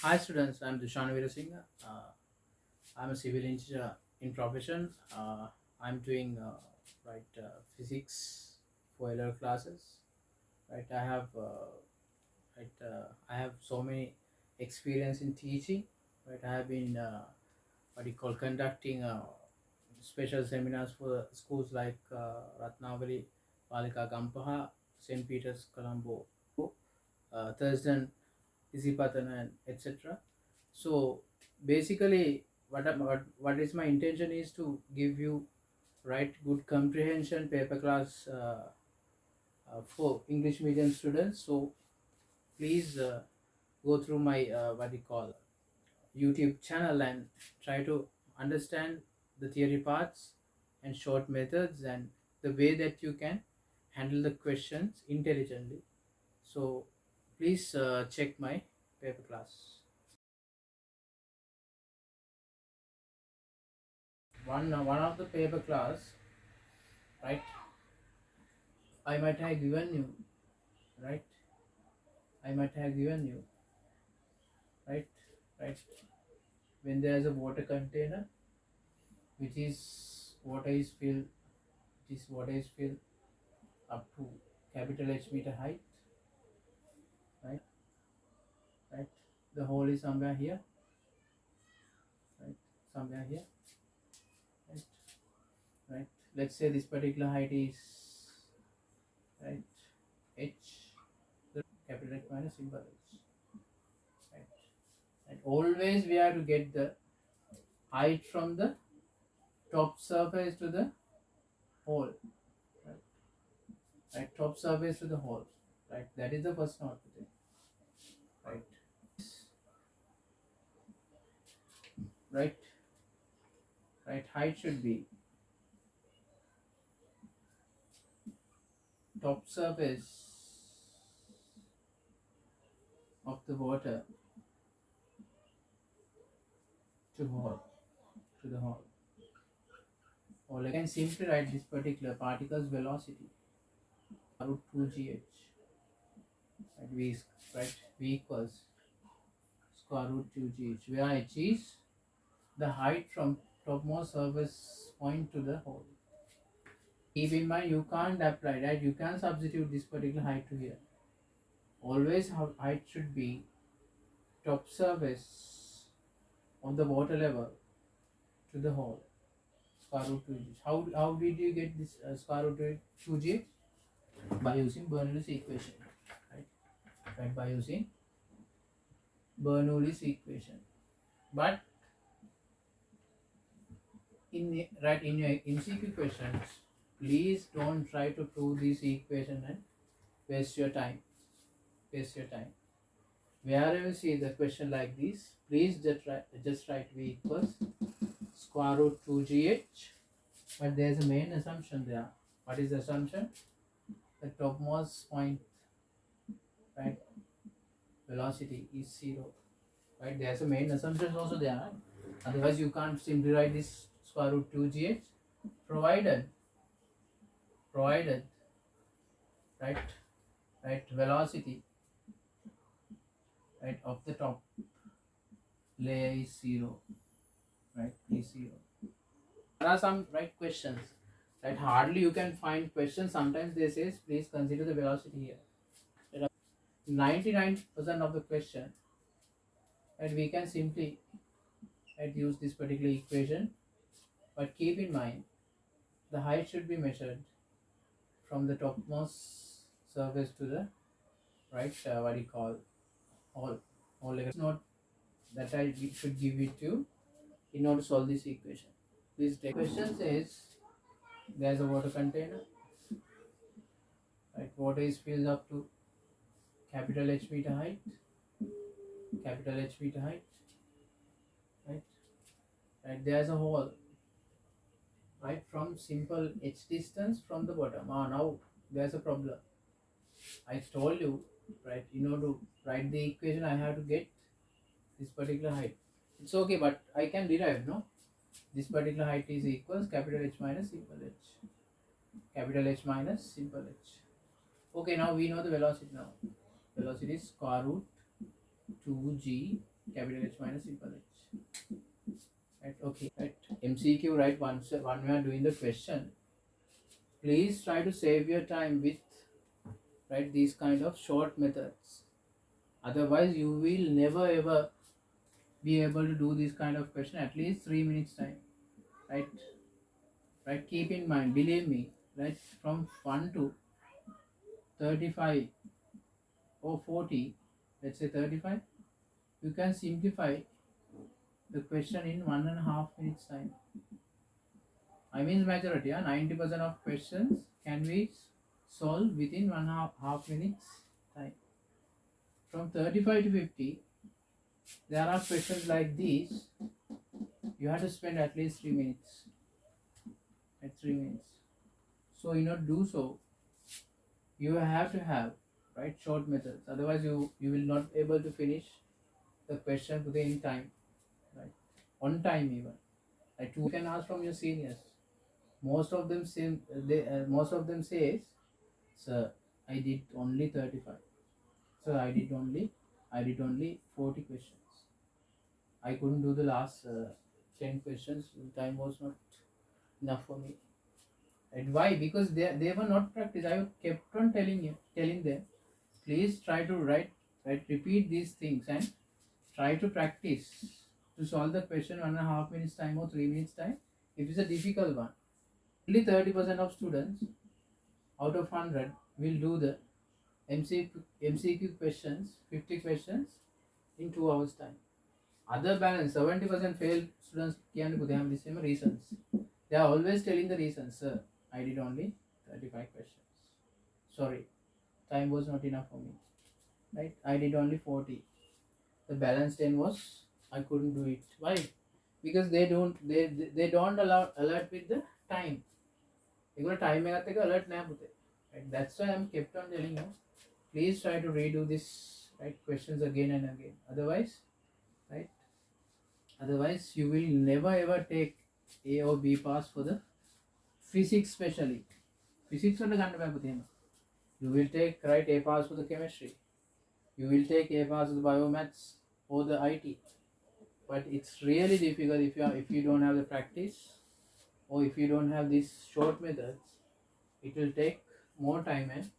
Hi students, I'm Dushan Veerasinghe. I'm a civil engineer in profession. I'm doing physics for LR classes. Right, I have so many experience in teaching. Right, I have been what you call conducting special seminars for schools like Ratnavali, Palika Gampaha, St. Peter's, Colombo, Thurston, Isipatan, and etc. So basically, what is my intention is to give you right good comprehension paper class for English medium students. So please go through my what you call YouTube channel and try to understand the theory parts and short methods and the way that you can handle the questions intelligently. So please check my paper class. One of the paper class, right? I might have given you, right? I might have given you, right? Right. When there is a water container, which is water is filled up to capital H meter height, right? Right. The hole is somewhere here, right? Somewhere here, right? Right. Let's say this particular height is right H, the capital H minus symbol H, right? And always we have to get the height from the top surface to the hole, right? Right, top surface to the hole, right? That is the first note to take, right? Right, right. Height should be top surface of the water to hole to the hole. Or I can simply write this particular particle's velocity root 2gh. Right, right, v equals square root 2gh, where h is the height from topmost surface point to the hole. Keep in mind you can't apply that. You can substitute this particular height to here. Always height should be top surface of the water level to the hole. Square root 2g. How did you get this square root 2g? By using Bernoulli's equation. Right? Right, by using Bernoulli's equation. But in your MCQ questions, please don't try to prove this equation and waste your time. Waste your time. Wherever you see the question like this, please just write v equals square root 2gh. But there's a main assumption there. What is the assumption? The topmost point, right, velocity is 0. Right? There's a main assumption also there. Right? Otherwise, you can't simply write this square root 2gh. Provided, provided, right, right, velocity, right, of the top layer is 0. Right, is 0. There are some right questions. Right, hardly you can find questions. Sometimes they say, please consider the velocity here. 99% of the question, and we can simply use this particular equation, but keep in mind the height should be measured from the topmost surface to the right what do you call all it's not that I should give it to in order to solve this equation. Please take question says there's a water container, right? Water is filled up to capital H meter height, capital H meter height, right? Right, there's a hole, right, from simple h distance from the bottom. Now there's a problem. I told you, right, in order to write the equation I have to get this particular height. It's okay, but I can derive, no? This particular height is equals capital H minus simple h, capital H minus simple h. Okay, now we know the velocity now. Velocity is square root 2g capital H minus simple h. Right, okay, right. MCQ, right? Once when we are doing the question, please try to save your time with, right, these kind of short methods. Otherwise, you will never ever be able to do this kind of question at least 3 minutes time, right? Right. Keep in mind, believe me, right? From 1 to 35 or 40, let's say 35, you can simplify the question in 1.5 minutes time. I mean majority, yeah, 90% of questions can be solved within 1.5 minutes time. From 35 to 50, there are questions like these. You have to spend at least 3 minutes. At 3 minutes. So in order to do so, you have to have, right, short methods. Otherwise, you will not able to finish the question within time, right? On time even. Like you can ask from your seniors. Most of them say most of them says, "Sir, I did only 35. Sir, I did only 40 questions. I couldn't do the last 10 questions. Time was not enough for me." And why? Because they were not practiced. I kept on telling them, please try to repeat these things and try to practice to solve the question 1.5 minutes time or 3 minutes time. If it's a difficult one, only 30% of students out of 100 will do the MCQ questions, 50 questions in 2 hours time. Other balance 70% failed students can they have the same reasons. They are always telling the reasons, sir, I did only 35 questions. Sorry, time was not enough for me. Right? I did only 40. The balance 10 was I couldn't do it. Why? Because they don't allow alert with the time. You got time alert na pute. Right? That's why I'm kept on telling you. Please try to redo this right questions again and again. Right? Otherwise, you will never ever take A or B pass for the physics, especially. Physics on the you will take right A pass for the chemistry. You will take A pass for the biomaths or the IT. But it's really difficult if you don't have the practice or if you don't have these short methods. It will take more time and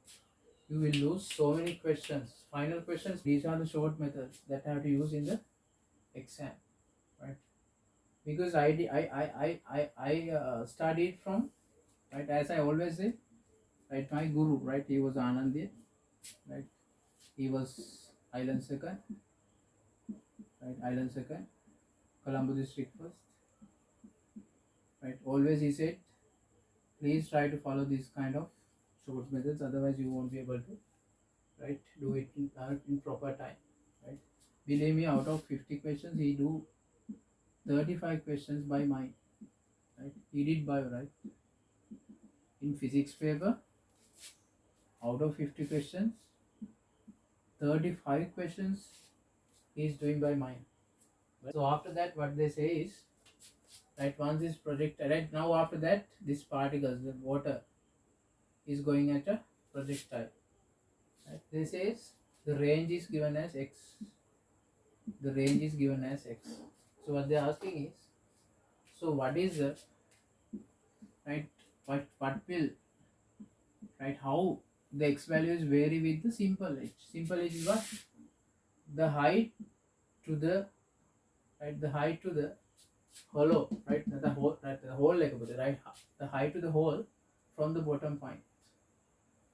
you will lose so many questions. Final questions. These are the short methods that I have to use in the exam, right? Because I studied from, right, as I always say, right, my guru, right, he was Anandi, right, he was Island second, right, Island second, Colombo district first, right. Always he said, please try to follow this kind of short methods, otherwise you won't be able to, right, do it in proper time, right. Believe me, out of 50 questions, he do 35 questions by mind, right. He did bio, right. In physics paper, out of 50 questions, 35 questions he is doing by mind. Right? So after that, what they say is, right, once this projectile, right, now after that, this particles, the water, is going at a projectile. Right? This is the range is given as x. The range is given as x. So what they are asking is, so what is the, right, what will, right, how the x values vary with the simple h. Simple h is what? The height to the, right, the height to the hollow, right, the whole, right, the whole like right, the height to the hole from the bottom point,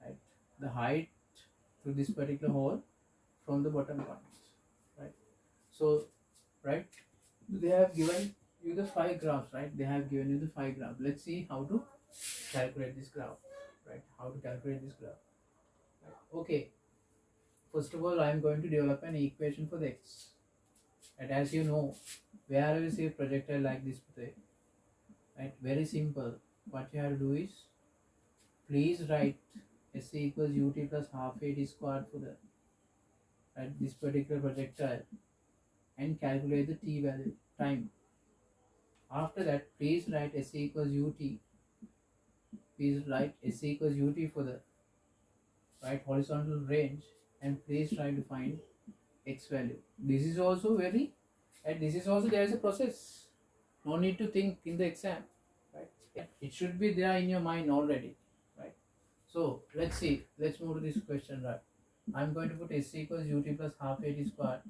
right, the height to this particular hole from the bottom point, right. So, right, they have given you the 5 graphs, right, they have given you the 5 graphs. Let's see how to calculate this graph, right, how to calculate this graph, right? Okay, first of all, I am going to develop an equation for the x, and as you know, wherever you see a projectile like this, right, very simple. What you have to do is, please write SC equals ut plus half at squared for the, right, this particular projectile and calculate the t value time. After that, please write SC equals ut. Please write SC equals ut for the, right, horizontal range, and please try to find x value. This is also very, and this is also there is a process. No need to think in the exam, right? It should be there in your mind already, right? So let's see. Let's move to this question, right? I'm going to put s equals ut plus half at squared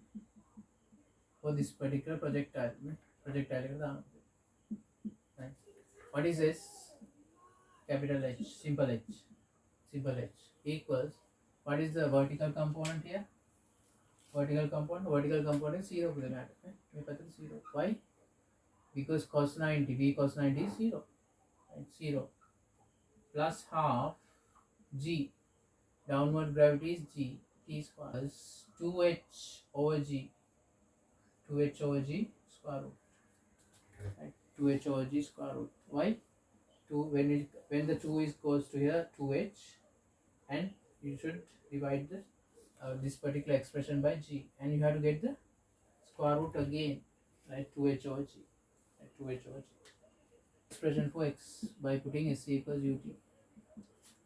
for this particular projectile. Projectile, right? What is s? Capital H, simple H, simple H equals. What is the vertical component here? Vertical component 0 for the matter. Right? 0. Why? Because cos 90, V cos 90 is 0. Right? 0 plus half G. Downward gravity is G. T square is 2H over G. 2H over G square root. Right? 2H over G square root. Why? 2 when the 2 is goes to here 2H, and you should divide the this particular expression by G, and you have to get the square root again, right? 2H over G, right? 2H over G. Expression for x by putting s equals ut.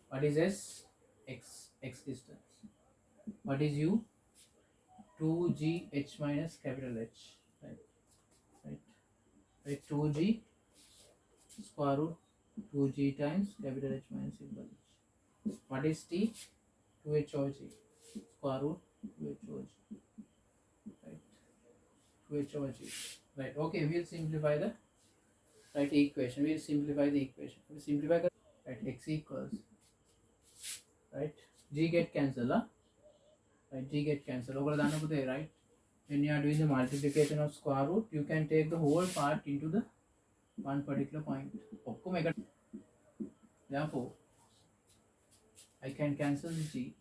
What is s? X distance. What is u? 2gh minus capital H, right? Right. 2g square root 2g times capital H minus symbol h. What is t? 2h over g square root 2h over g, right? 2h over g, right? Okay, we'll simplify the right equation. We'll simplify the equation. We'll simplify the right x equals, right? G get cancelled, huh? Right? G get cancelled. Over the right? When you are doing the multiplication of square root, you can take the whole part into the one particular point. Therefore, I can cancel the G.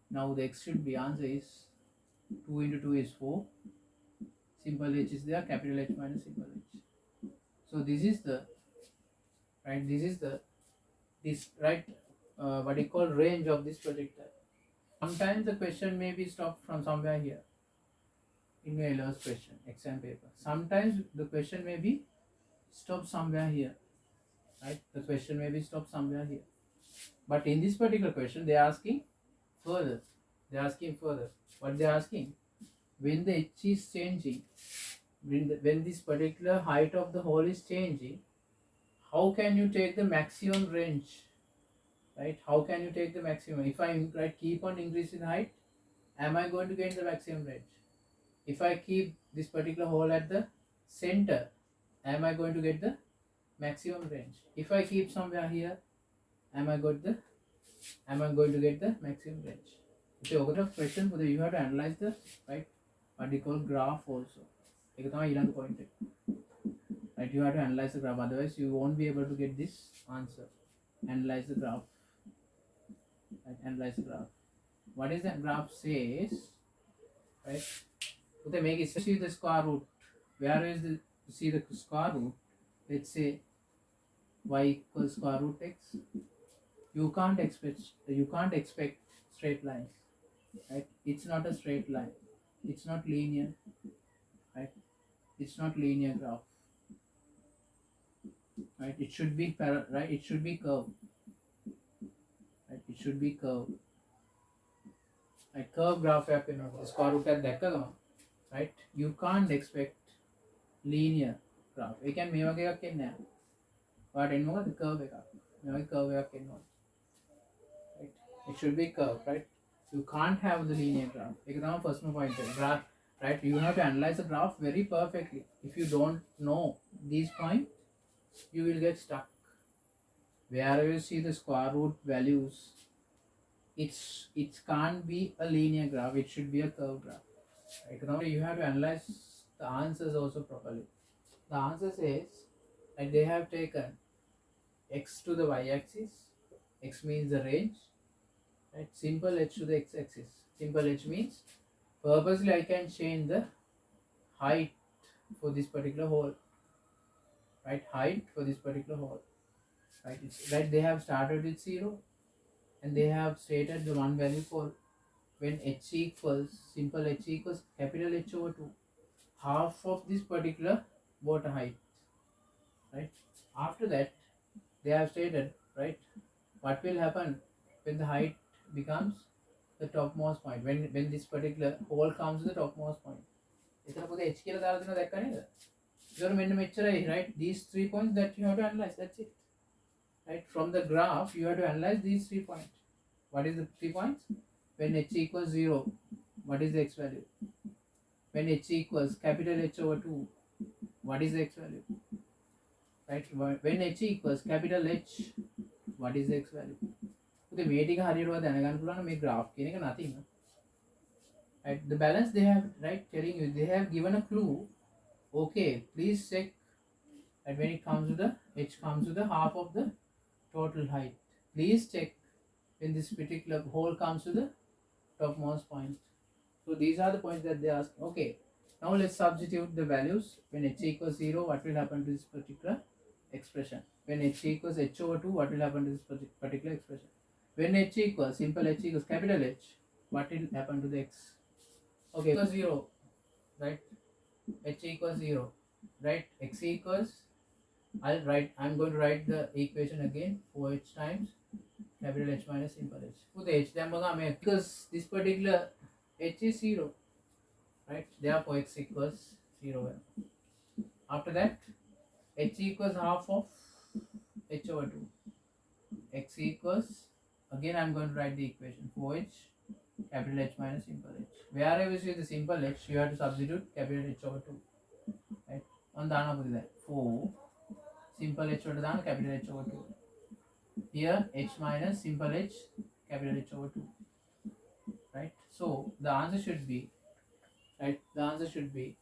Now the x should be, answer is 2 into 2 is 4. Simple H is there, capital H minus simple H. So this is the right. This right. What you call range of this projectile. Sometimes the question may be stopped from somewhere here in Euler's question, exam paper. Sometimes the question may be stopped somewhere here, right? The question may be stopped somewhere here. But in this particular question, they are asking further. They are asking further. What they are asking? When the H is changing, when this particular height of the hole is changing, how can you take the maximum range? Right? How can you take the maximum? If I keep on increasing height, am I going to get the maximum range? If I keep this particular hole at the center, am I going to get the maximum range? If I keep somewhere here, am I going to get the maximum range? Okay, over the question for the you have to analyze the right what we call graph also. Point. Right, you have to analyze the graph, otherwise you won't be able to get this answer. Analyze the graph. Right, analyze the graph. What is that graph says? Right. Okay, make it see the square root. Where is the see the square root? Let's say y equals square root x. You can't expect straight lines, right? It's not a straight line. It's not linear, right? It's not linear graph, right? It should be right? It should be curved, right? It should be curved. Like curve graph square root at that, right? You can't expect linear graph. We can make a but in the curve right? It should be curved, right? You can't have the linear graph. First point graph, right? You have to analyze the graph very perfectly. If you don't know these points, you will get stuck. Wherever you see the square root values, it can't be a linear graph. It should be a curved graph. Right? You have to analyze the answers also properly. The answer says that they have taken x to the y-axis. X means the range. Right? Simple H to the x-axis. Simple H means purposely I can change the height for this particular hole. Right? Height for this particular hole. Right? It's right. They have started with 0, and they have stated the one value for when h equals simple H equals capital H over 2, half of this particular water height. Right? After that, they have stated, right, what will happen when the height becomes the topmost point. When this particular hole comes to the topmost point. එතන පොතේ h කියලා දාලා දෙනවා දැක්ක නේද? ඒතකොට මෙන්න මෙච්චරයි, right? These 3 points that you have to analyze. That's it. Right? From the graph, you have to analyze these 3 points. What is the 3 points? When h equals 0, what is the x value? When h equals capital H over 2, what is the x value? Right? When h equals capital H, what is the x value? So මේ ටික හරියට දැනගන්න පුළුවන් මේ graph කියන එක nothing. Right? The balance they have, right, telling you, they have given a clue. Okay, please check that when it comes to the h comes to the half of the total height. Please check when this particular hole comes to the topmost point. So these are the points that they ask. Okay, now let's substitute the values. When h equals 0, what will happen to this particular expression? When h equals h over 2, what will happen to this particular expression? When h equals, simple h equals capital H, what will happen to the x? Okay, equals 0, right? H equals 0, right? X equals, I'm going to write the equation again, 4h times capital H minus simple h. For the h, because this particular h is 0, right? Therefore x equals 0. After that, h equals half of h over 2. X equals, again I'm going to write the equation, 4h capital H minus simple h. Wherever you see the simple h, you have to substitute capital H over 2. Right? On the other side, 4 simple h over the capital H over 2. Here h minus simple h capital H over 2. Right? So the answer should be, right? The answer should be,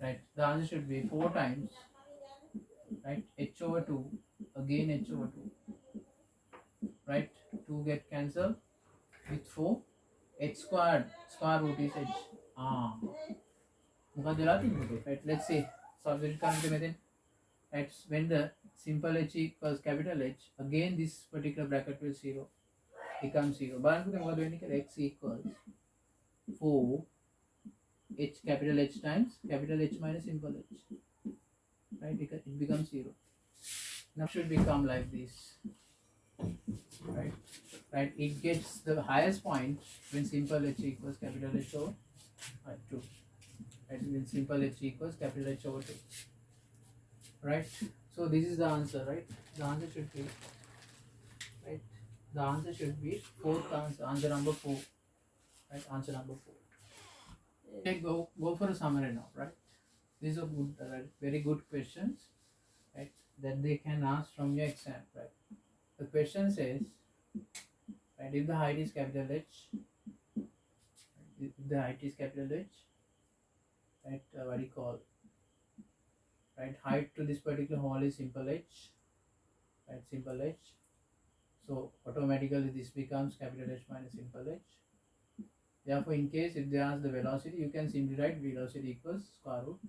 right? The answer should be 4 times, right? H over 2, again h over 2. Right? 2 get cancelled with 4. H squared, square root is h. Right? Let's see. Substitute current method. Right? When the simple h equals capital H, again this particular bracket will 0, becomes 0. But x equals 4 h capital H times capital H minus simple h. Right? It becomes 0. Now it should become like this. Right? Right? It gets the highest point when simple h equals capital H over 2. Right? When simple h equals capital H over 2. Right? So this is the answer, right? The answer should be, right? The answer should be fourth answer, answer number 4. Right? Answer number 4. Okay, go for a summary now, right? These are good, very good questions, right? That they can ask from your exam, right? The question says, right, if the height is capital H, if the height is capital H, right, what do you call, right, height to this particular hole is simple h, right, simple h. So automatically this becomes capital H minus simple h. Therefore, in case if they ask the velocity, you can simply write velocity equals square root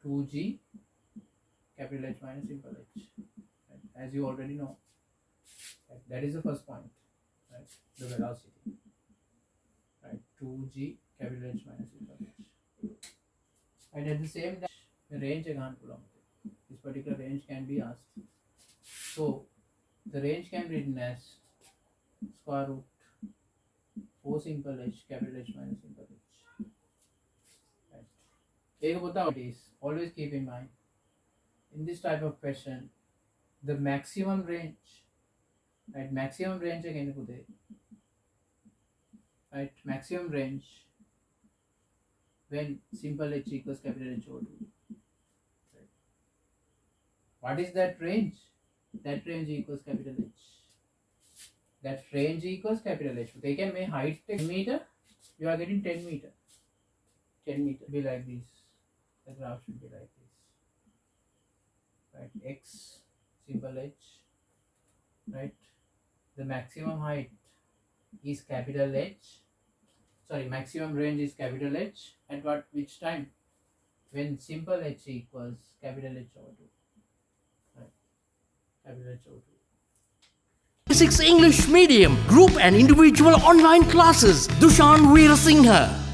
2g capital H minus simple h, right, as you already know. Right, that is the first point, right, the velocity, right, 2g capital H minus simple h. And at the same time, the range this particular range can be asked. So the range can be written as square root 4 simple h capital H minus simple h. Right. It is always keep in mind in this type of question the maximum range, right? Maximum range again, right? Maximum range when simple h equals capital H over 2. Right. What is that range? That range equals capital H. That range equals capital H. They can make height 10 meter. You are getting 10 meter. 10 meter. Be like this. The graph should be like this. Right. X simple h. Right. The maximum height is capital H. Sorry, maximum range is capital H. At which time? When simple h equals capital H over 2. Right. Capital H over 2. Basics English Medium, Group and Individual Online Classes. Dushan Veerasinghe.